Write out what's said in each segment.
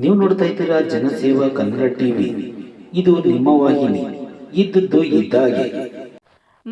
ನೀವು ನೋಡ್ತಾ ಇದ್ದೀರಾ ಜನಸೇವಾ ಕನ್ನಡ ಟಿವಿ. ಇದು ನಿಮ್ಮ ವಾಹಿನಿ. ಇದ್ದದ್ದು ಇದ್ದಾಗೆ.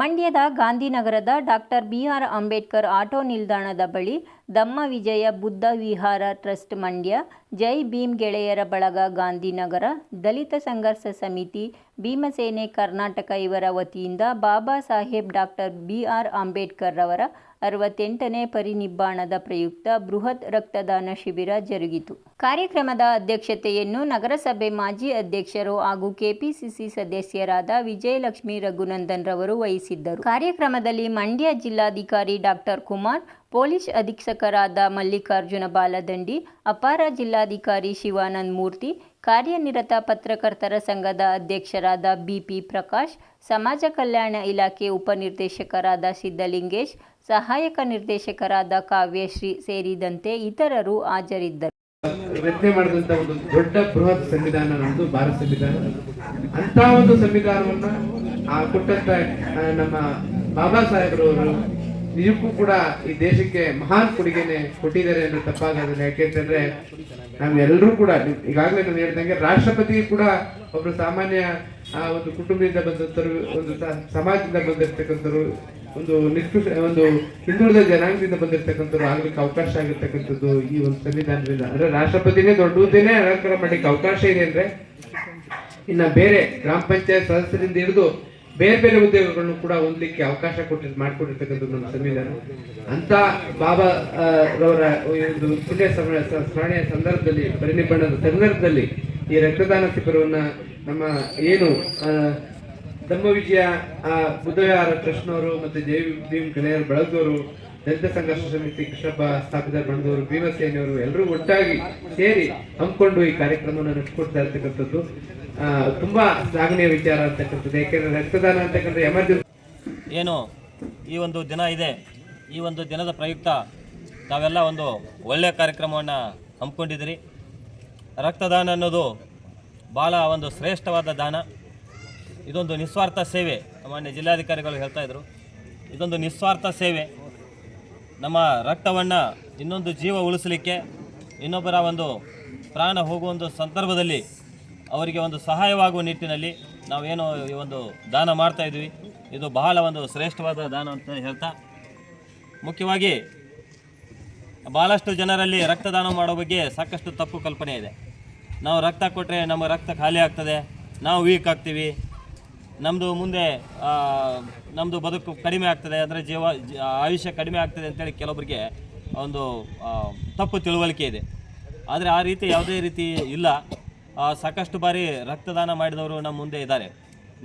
ಮಂಡ್ಯದ ಗಾಂಧಿನಗರದ ಡಾಕ್ಟರ್ ಬಿ.ಆರ್. ಅಂಬೇಡ್ಕರ್ ಆಟೋ ನಿಲ್ದಾಣದ ಬಳಿ ಧಮ್ಮ ವಿಜಯ ಬುದ್ಧ ವಿಹಾರ ಟ್ರಸ್ಟ್ ಮಂಡ್ಯ, ಜೈ ಭೀಮ್ ಗೆಳೆಯರ ಬಳಗ ಗಾಂಧಿನಗರ, ದಲಿತ ಸಂಘರ್ಷ ಸಮಿತಿ ಭೀಮಸೇನೆ ಕರ್ನಾಟಕ ಇವರ ವತಿಯಿಂದ ಬಾಬಾ ಸಾಹೇಬ್ ಡಾಕ್ಟರ್ ಬಿ.ಆರ್. ಅಂಬೇಡ್ಕರ್ ರವರ 68ನೇ ಪರಿನಿಬ್ಬಾಣದ ಪ್ರಯುಕ್ತ ಬೃಹತ್ ರಕ್ತದಾನ ಶಿಬಿರ ಜರುಗಿತು. ಕಾರ್ಯಕ್ರಮದ ಅಧ್ಯಕ್ಷತೆಯನ್ನು ನಗರಸಭೆ ಮಾಜಿ ಅಧ್ಯಕ್ಷರು ಹಾಗೂ ಕೆಪಿಸಿಸಿ ಸದಸ್ಯರಾದ ವಿಜಯಲಕ್ಷ್ಮಿ ರಘುನಂದನ್ ರವರು ವಹಿಸಿದ್ದರು. ಕಾರ್ಯಕ್ರಮದಲ್ಲಿ ಮಂಡ್ಯ ಜಿಲ್ಲಾಧಿಕಾರಿ ಡಾಕ್ಟರ್ ಕುಮಾರ್, ಪೊಲೀಸ್ ಅಧೀಕ್ಷಕರಾದ ಮಲ್ಲಿಕಾರ್ಜುನ ಬಾಲದಂಡಿ, ಅಪಾರ ಜಿಲ್ಲಾಧಿಕಾರಿ ಶಿವಾನಂದ ಮೂರ್ತಿ, ಕಾರ್ಯನಿರತ ಪತ್ರಕರ್ತರ ಸಂಘದ ಅಧ್ಯಕ್ಷರಾದ ಬಿಪಿ ಪ್ರಕಾಶ್, ಸಮಾಜ ಕಲ್ಯಾಣ ಇಲಾಖೆ ಉಪನಿರ್ದೇಶಕರಾದ ಸಿದ್ದಲಿಂಗೇಶ್, ಸಹಾಯಕ ನಿರ್ದೇಶಕರಾದ ಕಾವ್ಯಶ್ರೀ ಸೇರಿದಂತೆ ಇತರರು ಹಾಜರಿದ್ದರು. ರಚನೆ ಮಾಡಿದಂತ ಒಂದು ದೊಡ್ಡ ಬೃಹತ್ ಸಂವಿಧಾನ ನಮ್ಮದು ಭಾರತ ಸಂವಿಧಾನ. ಅಂತ ಒಂದು ಸಂವಿಧಾನವನ್ನ ಕೊಟ್ಟಂತ ನಮ್ಮ ಬಾಬಾ ಸಾಹೇಬ್ರವರು ನಿಜಕ್ಕೂ ಕೂಡ ಈ ದೇಶಕ್ಕೆ ಮಹಾನ್ ಕೊಡುಗೆನೆ ಕೊಟ್ಟಿದ್ದಾರೆ ಅನ್ನೋ ತಪ್ಪಾಗೋದಿಲ್ಲ. ಯಾಕೆಂತಂದ್ರೆ ನಾವೆಲ್ಲರೂ ಕೂಡ ಈಗಾಗಲೇ ನಾನು ಹೇಳ್ದಂಗೆ ರಾಷ್ಟ್ರಪತಿ ಕೂಡ ಒಬ್ರು ಸಾಮಾನ್ಯ ಒಂದು ಕುಟುಂಬದಿಂದ ಬಂದಂತರು, ಒಂದು ಸಮಾಜದಿಂದ ಬಂದಿರ್ತಕ್ಕಂಥವ್ರು, ಒಂದು ಒಂದು ಹಿಂದುಳಿದ ಜನಾಂಗದಿಂದ ಬಂದಿರತಕ್ಕಂಥವ್ರು ಆಗ್ಲಿಕ್ಕೆ ಅವಕಾಶ ಆಗಿರ್ತಕ್ಕಂಥದ್ದು ಈ ಒಂದು ಸಂವಿಧಾನದಿಂದ. ಅಂದ್ರೆ ರಾಷ್ಟ್ರಪತಿನೇ ದೊಡ್ಡ ಹುದ್ದೆನೇ ಅಲಂಕಾರ ಮಾಡ್ಲಿಕ್ಕೆ ಅವಕಾಶ ಇದೆ ಅಂದ್ರೆ ಇನ್ನ ಬೇರೆ ಗ್ರಾಮ ಪಂಚಾಯತ್ ಸದಸ್ಯರಿಂದ ಹಿಡಿದು ಬೇರೆ ಬೇರೆ ಉದ್ಯೋಗಗಳನ್ನು ಕೂಡ ಹೊಂದಲಿಕ್ಕೆ ಅವಕಾಶ ಮಾಡಿಕೊಟ್ಟಿರ್ತಕ್ಕಂಥದ್ದು ನಮ್ಮ ಸಂವಿಧಾನ. ಅಂತ ಬಾಬಾ ರವರ ಒಂದು ಪುಣ್ಯ ಸ್ಮರಣೆಯ ಸಂದರ್ಭದಲ್ಲಿ, ಪರಿನಿಬ್ಬಾಣದ ಸಂದರ್ಭದಲ್ಲಿ ಈ ರಕ್ತದಾನ ಶಿಬಿರವನ್ನ ನಮ್ಮ ಏನು ಧಮ್ಮ ವಿಜಯ ಬುದ್ಧವಿಹಾರ ಟ್ರಸ್ಟ್ನವರು ಮತ್ತೆ ಜೈ ಭೀಮ್ ಗೆಳೆಯರ ಬಳಗದವರು, ದಲಿತ ಸಂಘರ್ಷ ಸಮಿತಿ ಕೃಷ್ಣಪ್ಪ ಸ್ಥಾಪಿತ ಬಣದವರು, ಭೀಮಸೇನೆಯವರು ಎಲ್ಲರೂ ಒಟ್ಟಾಗಿ ಸೇರಿ ಹಮ್ಮಿಕೊಂಡು ಈ ಕಾರ್ಯಕ್ರಮವನ್ನು ನಡೆಸಿಕೊಡ್ತಾ ಇರ್ತಕ್ಕಂಥದ್ದು ತುಂಬಾ ಶ್ಲಾಘನೀಯ ವಿಚಾರ ಅಂತಕ್ಕಂಥದ್ದು. ಯಾಕೆಂದ್ರೆ ರಕ್ತದಾನ ಅಂತಕ್ಕಂಥ ಎಮರ್ಜೆನ್ಸಿ ಏನು ಈ ಒಂದು ದಿನ ಇದೆ, ಈ ಒಂದು ದಿನದ ಪ್ರಯುಕ್ತ ತಾವೆಲ್ಲ ಒಂದು ಒಳ್ಳೆಯ ಕಾರ್ಯಕ್ರಮವನ್ನು ಹಮ್ಮಿಕೊಂಡಿದ್ದೀರಿ. ರಕ್ತದಾನ ಅನ್ನೋದು ಭಾಳ ಒಂದು ಶ್ರೇಷ್ಠವಾದ ದಾನ. ಇದೊಂದು ನಿಸ್ವಾರ್ಥ ಸೇವೆ. ಮಾನ್ಯ ಜಿಲ್ಲಾಧಿಕಾರಿಗಳು ಹೇಳ್ತಾ ಇದ್ರು, ಇದೊಂದು ನಿಸ್ವಾರ್ಥ ಸೇವೆ. ನಮ್ಮ ರಕ್ತವನ್ನು ಇನ್ನೊಂದು ಜೀವ ಉಳಿಸಲಿಕ್ಕೆ, ಇನ್ನೊಬ್ಬರ ಒಂದು ಪ್ರಾಣ ಹೋಗುವ ಒಂದು ಸಂದರ್ಭದಲ್ಲಿ ಅವರಿಗೆ ಒಂದು ಸಹಾಯವಾಗುವ ನಿಟ್ಟಿನಲ್ಲಿ ನಾವೇನು ಈ ಒಂದು ದಾನ ಮಾಡ್ತಾಯಿದ್ವಿ. ಇದು ಬಹಳ ಒಂದು ಶ್ರೇಷ್ಠವಾದ ದಾನ ಅಂತ ಹೇಳ್ತಾ, ಮುಖ್ಯವಾಗಿ ಭಾಳಷ್ಟು ಜನರಲ್ಲಿ ರಕ್ತದಾನ ಮಾಡೋ ಬಗ್ಗೆ ಸಾಕಷ್ಟು ತಪ್ಪು ಕಲ್ಪನೆ ಇದೆ. ನಾವು ರಕ್ತ ಕೊಟ್ಟರೆ ನಮ್ಮ ರಕ್ತ ಖಾಲಿ ಆಗ್ತದೆ, ನಾವು ವೀಕ್ ಆಗ್ತೀವಿ, ನಮ್ಮದು ಮುಂದೆ ನಮ್ಮದು ಬದುಕು ಕಡಿಮೆ ಆಗ್ತದೆ, ಅಂದರೆ ಆಯುಷ್ಯ ಕಡಿಮೆ ಆಗ್ತದೆ ಅಂತೇಳಿ ಕೆಲವೊಬ್ಬರಿಗೆ ಒಂದು ತಪ್ಪು ತಿಳುವಳಿಕೆ ಇದೆ. ಆದರೆ ಆ ರೀತಿ ಯಾವುದೇ ರೀತಿ ಇಲ್ಲ. ಸಾಕಷ್ಟು ಬಾರಿ ರಕ್ತದಾನ ಮಾಡಿದವರು ನಮ್ಮ ಮುಂದೆ ಇದ್ದಾರೆ.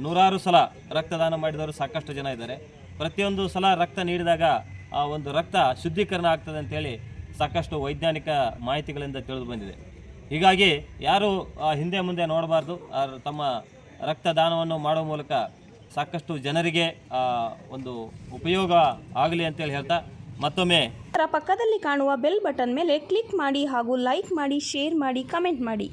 ನೂರಾರು ಸಲ ರಕ್ತದಾನ ಮಾಡಿದವರು ಸಾಕಷ್ಟು ಜನ ಇದ್ದಾರೆ. ಪ್ರತಿಯೊಂದು ಸಲ ರಕ್ತ ನೀಡಿದಾಗ ಆ ಒಂದು ರಕ್ತ ಶುದ್ಧೀಕರಣ ಆಗ್ತದೆ ಅಂತೇಳಿ ಸಾಕಷ್ಟು ವೈಜ್ಞಾನಿಕ ಮಾಹಿತಿಗಳಿಂದ ತಿಳಿದು ಬಂದಿದೆ. ಹೀಗಾಗಿ ಯಾರು ಹಿಂದೆ ಮುಂದೆ ನೋಡಬಾರ್ದು. ತಮ್ಮ ರಕ್ತದಾನವನ್ನು ಮಾಡುವ ಮೂಲಕ ಸಾಕಷ್ಟು ಜನರಿಗೆ ಒಂದು ಉಪಯೋಗ ಆಗಲಿ ಅಂತೇಳಿ ಹೇಳ್ತಾ ಮತ್ತೊಮ್ಮೆ ಪಕ್ಕದಲ್ಲಿ ಕಾಣುವ ಬೆಲ್ ಬಟನ್ ಮೇಲೆ ಕ್ಲಿಕ್ ಮಾಡಿ ಹಾಗೂ ಲೈಕ್ ಮಾಡಿ, ಶೇರ್ ಮಾಡಿ, ಕಮೆಂಟ್ ಮಾಡಿ.